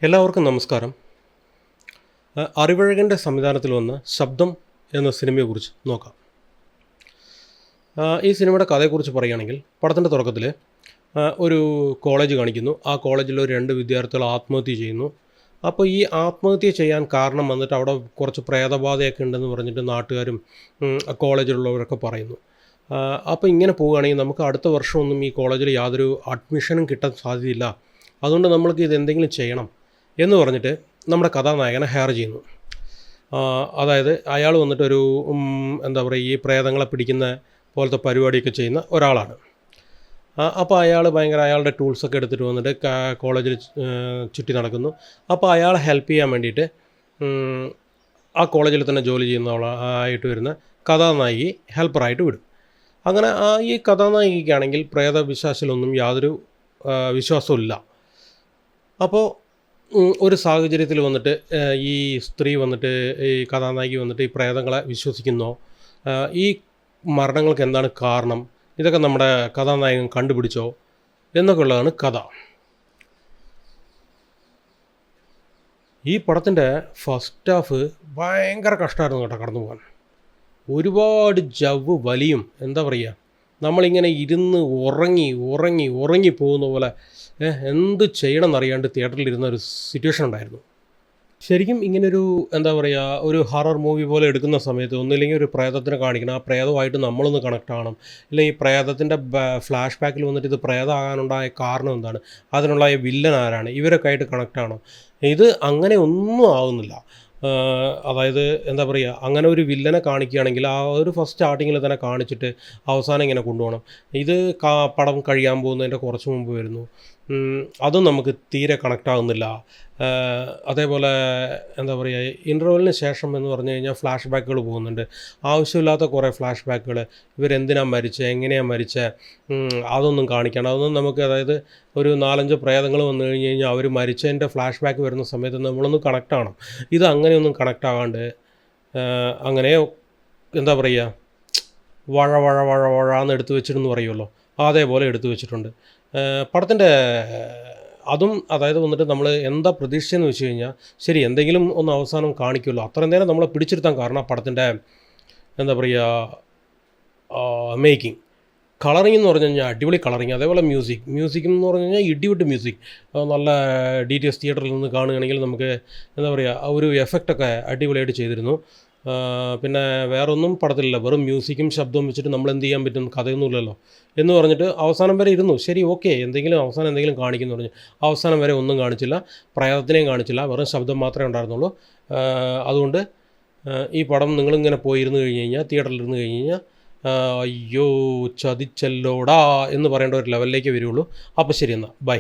എല്ലാവർക്കും നമസ്കാരം. അറിവഴകൻ്റെ സംവിധാനത്തിൽ വന്ന ശബ്ദം എന്ന സിനിമയെക്കുറിച്ച് നോക്കാം. ഈ സിനിമയുടെ കഥയെക്കുറിച്ച് പറയുകയാണെങ്കിൽ പടത്തിൻ്റെ തുടക്കത്തിൽ ഒരു കോളേജ് കാണിക്കുന്നു. ആ കോളേജിൽ ഒരു 2 വിദ്യാർത്ഥികൾ ആത്മഹത്യ ചെയ്യുന്നു. അപ്പോൾ ഈ ആത്മഹത്യ ചെയ്യാൻ കാരണം വന്നിട്ട് അവിടെ കുറച്ച് പ്രേതബാധയൊക്കെ ഉണ്ടെന്ന് പറഞ്ഞിട്ട് നാട്ടുകാരും കോളേജിലുള്ളവരൊക്കെ പറയുന്നു. അപ്പോൾ ഇങ്ങനെ പോവുകയാണെങ്കിൽ നമുക്ക് അടുത്ത വർഷമൊന്നും ഈ കോളേജിൽ യാതൊരു അഡ്മിഷനും കിട്ടാൻ സാധ്യതയില്ല. അതുകൊണ്ട് നമ്മൾക്ക് ഇതെന്തെങ്കിലും ചെയ്യണം എന്ന് പറഞ്ഞിട്ട് നമ്മുടെ കഥാനായകനെ ഹയർ ചെയ്യുന്നു. അതായത് അയാൾ വന്നിട്ടൊരു എന്താ പറയുക, ഈ പ്രേതങ്ങളെ പിടിക്കുന്ന പോലത്തെ പരിപാടിയൊക്കെ ചെയ്യുന്ന ഒരാളാണ്. അപ്പോൾ അയാൾ അയാളുടെ ടൂൾസൊക്കെ എടുത്തിട്ട് വന്നിട്ട് കോളേജിൽ ചുറ്റി നടക്കുന്നു. അപ്പോൾ അയാളെ ഹെൽപ്പ് ചെയ്യാൻ വേണ്ടിയിട്ട് ആ കോളേജിൽ തന്നെ ജോലി ചെയ്യുന്നവളായിട്ട് വരുന്ന കഥാനായികയെ ഹെൽപ്പറായിട്ട് വിടും. അങ്ങനെ ഈ കഥാനായികയ്ക്കാണെങ്കിൽ പ്രേതവിശ്വാസത്തിലൊന്നും യാതൊരു വിശ്വാസവും ഇല്ല. അപ്പോൾ ഒരു സാഹചര്യത്തിൽ വന്നിട്ട് ഈ സ്ത്രീ വന്നിട്ട്, ഈ കഥാനായിക വന്നിട്ട് ഈ പ്രേതങ്ങളെ വിശ്വസിക്കുന്നോ, ഈ മരണങ്ങൾക്ക് എന്താണ് കാരണം, ഇതൊക്കെ നമ്മുടെ കഥാനായകൻ കണ്ടുപിടിച്ചോ എന്നൊക്കെ ഉള്ളതാണ് കഥ. ഈ പടത്തിൻ്റെ ഫസ്റ്റ് ഹാഫ് ഭയങ്കര കഷ്ടമായിരുന്നു കേട്ടോ കടന്നു പോകാൻ. ഒരുപാട് ജവ് വലിയും, എന്താ പറയുക, നമ്മളിങ്ങനെ ഇരുന്ന് ഉറങ്ങി പോകുന്ന പോലെ എന്ത് ചെയ്യണം എന്നറിയാണ്ട് തിയേറ്ററിലിരുന്ന ഒരു സിറ്റുവേഷൻ ഉണ്ടായിരുന്നു. ശരിക്കും ഇങ്ങനൊരു എന്താ പറയുക, ഒരു ഹൊറർ മൂവി പോലെ എടുക്കുന്ന സമയത്ത് ഒന്നുമില്ലെങ്കിൽ ഒരു പ്രേതത്തിനെ കാണിക്കണം, ആ പ്രേതമായിട്ട് നമ്മളൊന്ന് കണക്ട് ആവണം. ഇല്ലെങ്കിൽ പ്രേതത്തിൻ്റെ ഫ്ലാഷ് ബാക്കിൽ വന്നിട്ട് ഇത് പ്രേതമാകാനുണ്ടായ കാരണം എന്താണ്, അതിനുള്ള വില്ലൻ ആരാണ്, ഇവരൊക്കെ ആയിട്ട് കണക്ട് ആവണം. ഇത് അങ്ങനെ ഒന്നും ആവുന്നില്ല. അതായത് എന്താ പറയുക, അങ്ങനെ ഒരു വില്ലനെ കാണിക്കുകയാണെങ്കിൽ ആ ഒരു ഫസ്റ്റ് സ്റ്റാർട്ടിങ്ങിൽ തന്നെ കാണിച്ചിട്ട് അവസാനം ഇങ്ങനെ കൊണ്ടുപോകണം. ഇത് പടം കഴിയാൻ പോകുന്നതിൻ്റെ കുറച്ച് മുമ്പ് വരുന്നു. അതും നമുക്ക് തീരെ കണക്റ്റ് ആകുന്നില്ല. അതേപോലെ എന്താ പറയുക, ഇൻ്റർവെല്ലിന് ശേഷം എന്ന് പറഞ്ഞു കഴിഞ്ഞാൽ ഫ്ലാഷ് ബാക്കുകൾ പോകുന്നുണ്ട്. ആവശ്യമില്ലാത്ത കുറേ ഫ്ലാഷ് ബാക്കുകൾ, ഇവരെന്തിനാണ് മരിച്ചത്, എങ്ങനെയാണ് മരിച്ചത്, അതൊന്നും കാണിക്കണം. അതൊന്നും നമുക്ക്, അതായത് ഒരു 4-5 പ്രേതങ്ങൾ വന്നു കഴിഞ്ഞ് കഴിഞ്ഞാൽ അവർ മരിച്ചതിൻ്റെ ഫ്ലാഷ് ബാക്ക് വരുന്ന സമയത്ത് നമ്മളൊന്ന് കണക്റ്റ് ആവണം. ഇത് അങ്ങനെയൊന്നും കണക്റ്റ് ആകാണ്ട് അങ്ങനെ എന്താ പറയുക, വഴന്ന് എടുത്തു വെച്ചിട്ടെന്ന് പറയുമല്ലോ, അതേപോലെ എടുത്തു വെച്ചിട്ടുണ്ട് പടത്തിൻ്റെ. അതും അതായത് വന്നിട്ട് നമ്മൾ എന്താ പ്രതീക്ഷിച്ചതെന്ന് വെച്ച് കഴിഞ്ഞാൽ, ശരി എന്തെങ്കിലും ഒന്ന് അവസാനം കാണിക്കുമല്ലോ, അത്രയും നേരം നമ്മളെ പിടിച്ചിരുത്താൻ കാരണം ആ പടത്തിൻ്റെ എന്താ പറയുക, മേക്കിംഗ്, കളറിംഗ് എന്ന് പറഞ്ഞു കഴിഞ്ഞാൽ അടിപൊളി കളറിങ്. അതേപോലെ മ്യൂസിക് എന്ന് പറഞ്ഞു കഴിഞ്ഞാൽ ഇടിവിട്ട് മ്യൂസിക്. നല്ല DTS തിയേറ്ററിൽ നിന്ന് കാണുകയാണെങ്കിൽ നമുക്ക് എന്താ പറയുക, ഒരു എഫക്റ്റൊക്കെ അടിപൊളിയായിട്ട് ചെയ്തിരുന്നു. പിന്നെ വേറൊന്നും പടത്തിലില്ല, വെറും മ്യൂസിക്കും ശബ്ദവും വെച്ചിട്ട് നമ്മൾ എന്ത് ചെയ്യാൻ പറ്റും, കഥയൊന്നുമില്ലല്ലോ എന്ന് പറഞ്ഞിട്ട് അവസാനം വരെ ഇരുന്നു. ശരി, ഓക്കെ, അവസാനം എന്തെങ്കിലും കാണിക്കുന്നു പറഞ്ഞു. അവസാനം വരെ ഒന്നും കാണിച്ചില്ല, പ്രേതത്തിനെയും കാണിച്ചില്ല, വെറും ശബ്ദം മാത്രമേ ഉണ്ടായിരുന്നുള്ളൂ. അതുകൊണ്ട് ഈ പടം നിങ്ങളിങ്ങനെ പോയിരുന്നു കഴിഞ്ഞ് കഴിഞ്ഞാൽ, തിയേറ്ററിലിരുന്ന് കഴിഞ്ഞ് കഴിഞ്ഞാൽ അയ്യോ ചതിച്ചല്ലോടാ എന്ന് പറയേണ്ട ഒരു ലെവലിലേക്ക് വരുള്ളൂ. അപ്പോൾ ശരി, എന്നാൽ ബൈ.